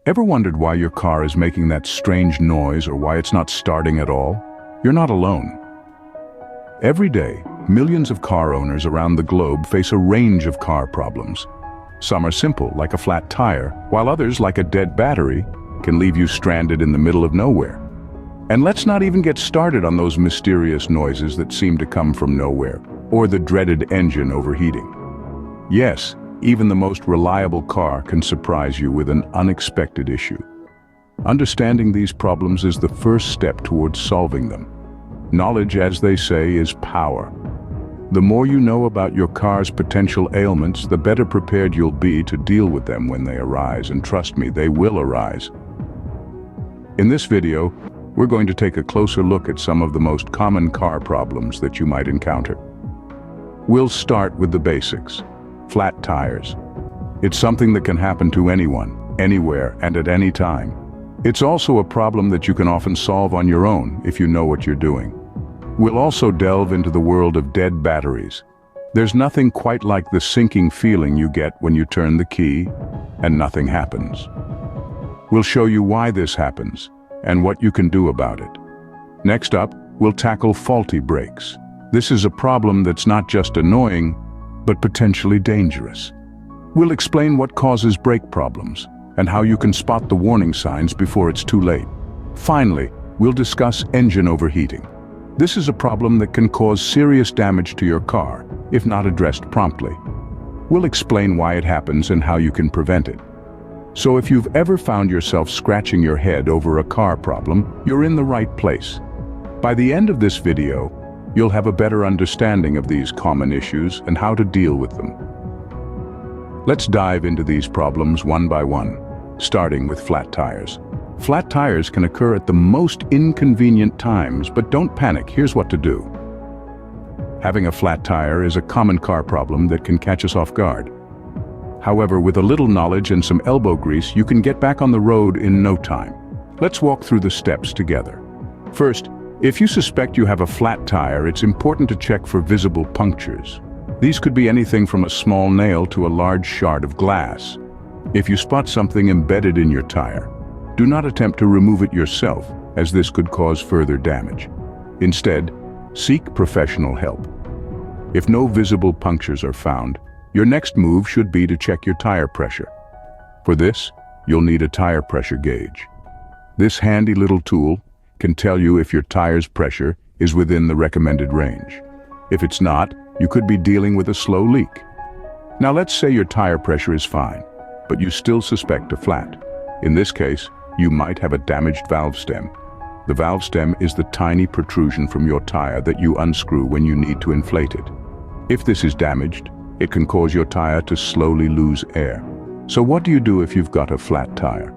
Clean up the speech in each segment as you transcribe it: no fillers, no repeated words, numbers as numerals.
Ever wondered why your car is making that strange noise or why it's not starting at all? You're not alone. Every day, millions of car owners around the globe face a range of car problems. Some are simple, like a flat tire, while others, like a dead battery, can leave you stranded in the middle of nowhere. And let's not even get started on those mysterious noises that seem to come from nowhere, or the dreaded engine overheating. Yes, even the most reliable car can surprise you with an unexpected issue. Understanding these problems is the first step towards solving them. Knowledge, as they say, is power. The more you know about your car's potential ailments, the better prepared you'll be to deal with them when they arise, and trust me, they will arise. In this video, we're going to take a closer look at some of the most common car problems that you might encounter. We'll start with the basics. Flat tires. It's something that can happen to anyone, anywhere, and at any time. It's also a problem that you can often solve on your own if you know what you're doing. We'll also delve into the world of dead batteries. There's nothing quite like the sinking feeling you get when you turn the key and nothing happens. We'll show you why this happens and what you can do about it. Next up, we'll tackle faulty brakes. This is a problem that's not just annoying, but potentially dangerous. We'll explain what causes brake problems and how you can spot the warning signs before it's too late. Finally, we'll discuss engine overheating. This is a problem that can cause serious damage to your car if not addressed promptly. We'll explain why it happens and how you can prevent it. So if you've ever found yourself scratching your head over a car problem, you're in the right place. By the end of this video, you'll have a better understanding of these common issues and how to deal with them. Let's dive into these problems one by one, starting with flat tires. Flat tires can occur at the most inconvenient times, but don't panic, here's what to do. Having a flat tire is a common car problem that can catch us off guard. However, with a little knowledge and some elbow grease, you can get back on the road in no time. Let's walk through the steps together. First, if you suspect you have a flat tire, it's important to check for visible punctures. These could be anything from a small nail to a large shard of glass. If you spot something embedded in your tire, do not attempt to remove it yourself, as this could cause further damage. Instead, seek professional help. If no visible punctures are found, your next move should be to check your tire pressure. For this, you'll need a tire pressure gauge. This handy little tool can tell you if your tire's pressure is within the recommended range. If it's not, you could be dealing with a slow leak. Now let's say your tire pressure is fine, but you still suspect a flat. In this case, you might have a damaged valve stem. The valve stem is the tiny protrusion from your tire that you unscrew when you need to inflate it. If this is damaged, it can cause your tire to slowly lose air. So what do you do if you've got a flat tire?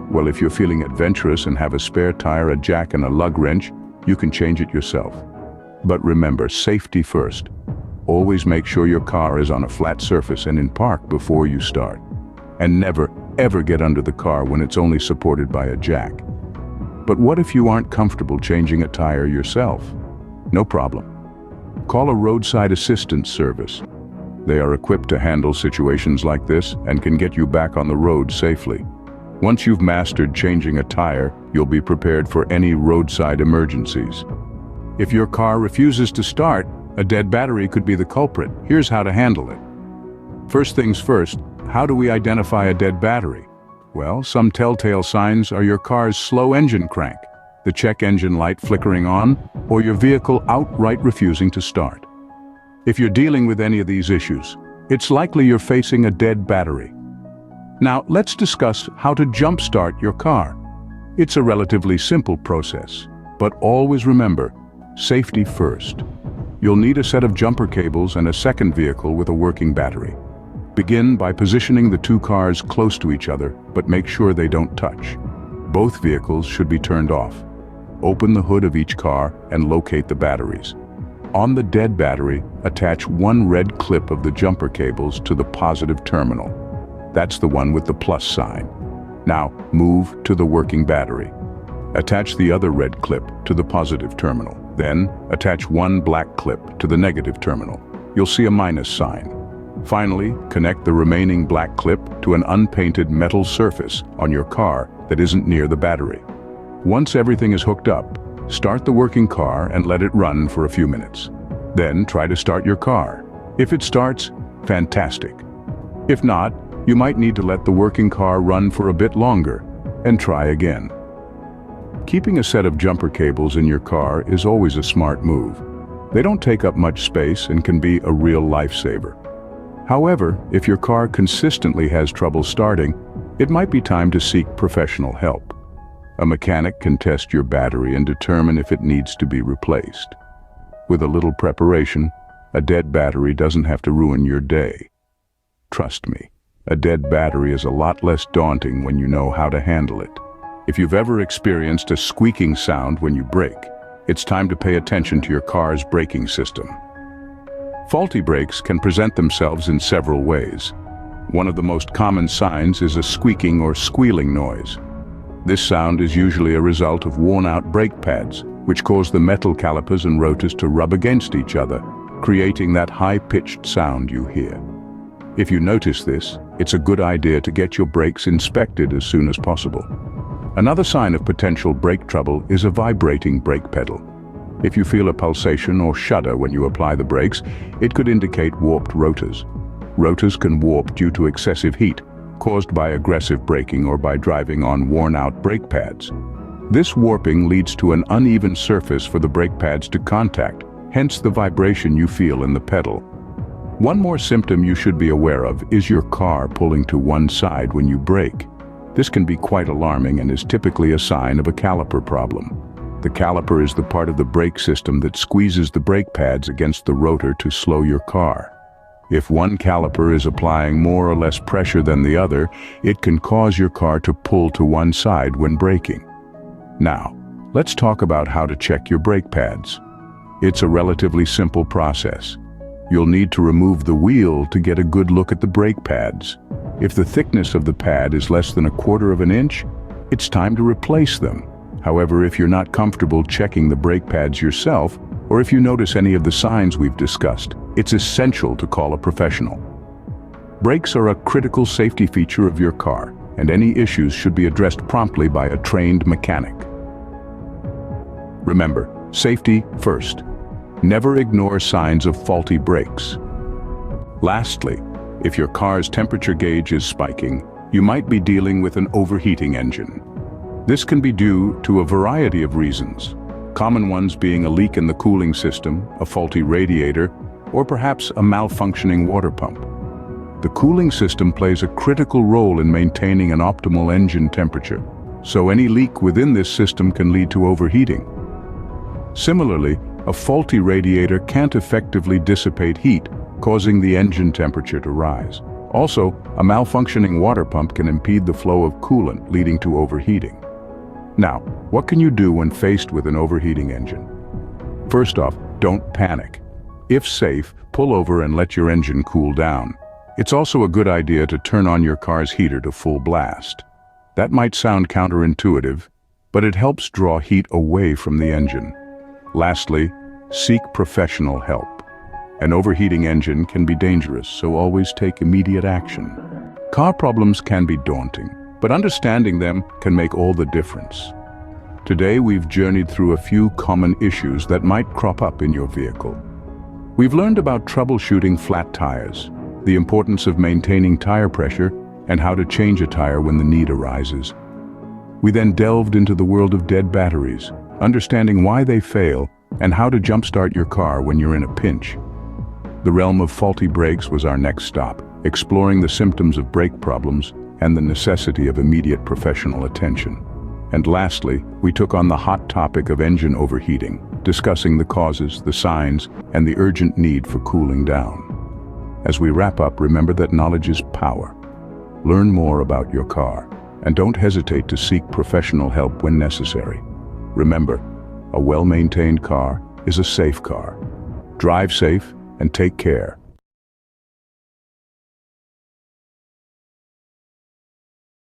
Well, if you're feeling adventurous and have a spare tire, a jack, and a lug wrench, you can change it yourself. But remember, safety first. Always make sure your car is on a flat surface and in park before you start. And never, ever get under the car when it's only supported by a jack. But what if you aren't comfortable changing a tire yourself? No problem. Call a roadside assistance service. They are equipped to handle situations like this and can get you back on the road safely. Once you've mastered changing a tire, you'll be prepared for any roadside emergencies. If your car refuses to start, a dead battery could be the culprit. Here's how to handle it. First things first, how do we identify a dead battery? Well, some telltale signs are your car's slow engine crank, the check engine light flickering on, or your vehicle outright refusing to start. If you're dealing with any of these issues, it's likely you're facing a dead battery. Now, let's discuss how to jumpstart your car. It's a relatively simple process, but always remember, safety first. You'll need a set of jumper cables and a second vehicle with a working battery. Begin by positioning the two cars close to each other, but make sure they don't touch. Both vehicles should be turned off. Open the hood of each car and locate the batteries. On the dead battery, attach one red clip of the jumper cables to the positive terminal. That's the one with the plus sign. Now, move to the working battery. Attach the other red clip to the positive terminal. Then, attach one black clip to the negative terminal. You'll see a minus sign. Finally, connect the remaining black clip to an unpainted metal surface on your car that isn't near the battery. Once everything is hooked up, start the working car and let it run for a few minutes. Then try to start your car. If it starts, fantastic. If not, you might need to let the working car run for a bit longer and try again. Keeping a set of jumper cables in your car is always a smart move. They don't take up much space and can be a real lifesaver. However, if your car consistently has trouble starting, it might be time to seek professional help. A mechanic can test your battery and determine if it needs to be replaced. With a little preparation, a dead battery doesn't have to ruin your day. Trust me, a dead battery is a lot less daunting when you know how to handle it. If you've ever experienced a squeaking sound when you brake, it's time to pay attention to your car's braking system. Faulty brakes can present themselves in several ways. One of the most common signs is a squeaking or squealing noise. This sound is usually a result of worn-out brake pads, which cause the metal calipers and rotors to rub against each other, creating that high-pitched sound you hear. If you notice this, it's a good idea to get your brakes inspected as soon as possible. Another sign of potential brake trouble is a vibrating brake pedal. If you feel a pulsation or shudder when you apply the brakes, it could indicate warped rotors. Rotors can warp due to excessive heat, caused by aggressive braking or by driving on worn-out brake pads. This warping leads to an uneven surface for the brake pads to contact, hence the vibration you feel in the pedal. One more symptom you should be aware of is your car pulling to one side when you brake. This can be quite alarming and is typically a sign of a caliper problem. The caliper is the part of the brake system that squeezes the brake pads against the rotor to slow your car. If one caliper is applying more or less pressure than the other, it can cause your car to pull to one side when braking. Now, let's talk about how to check your brake pads. It's a relatively simple process. You'll need to remove the wheel to get a good look at the brake pads. If the thickness of the pad is less than 1/4 of an inch, it's time to replace them. However, if you're not comfortable checking the brake pads yourself, or if you notice any of the signs we've discussed, it's essential to call a professional. Brakes are a critical safety feature of your car, and any issues should be addressed promptly by a trained mechanic. Remember, safety first. Never ignore signs of faulty brakes. Lastly, if your car's temperature gauge is spiking, you might be dealing with an overheating engine. This can be due to a variety of reasons, common ones being a leak in the cooling system, a faulty radiator, or perhaps a malfunctioning water pump. The cooling system plays a critical role in maintaining an optimal engine temperature, so any leak within this system can lead to overheating. Similarly, a faulty radiator can't effectively dissipate heat, causing the engine temperature to rise. Also, a malfunctioning water pump can impede the flow of coolant, leading to overheating. Now, what can you do when faced with an overheating engine? First off, don't panic. If safe, pull over and let your engine cool down. It's also a good idea to turn on your car's heater to full blast. That might sound counterintuitive, but it helps draw heat away from the engine. Lastly, seek professional help. An overheating engine can be dangerous, so always take immediate action. Car problems can be daunting, but understanding them can make all the difference. Today we've journeyed through a few common issues that might crop up in your vehicle. We've learned about troubleshooting flat tires, the importance of maintaining tire pressure, and how to change a tire when the need arises. We then delved into the world of dead batteries, understanding why they fail and how to jumpstart your car when you're in a pinch. The realm of faulty brakes was our next stop, exploring the symptoms of brake problems and the necessity of immediate professional attention. And lastly, we took on the hot topic of engine overheating, discussing the causes, the signs, and the urgent need for cooling down. As we wrap up, remember that knowledge is power. Learn more about your car, and don't hesitate to seek professional help when necessary. Remember, a well-maintained car is a safe car. Drive safe and take care.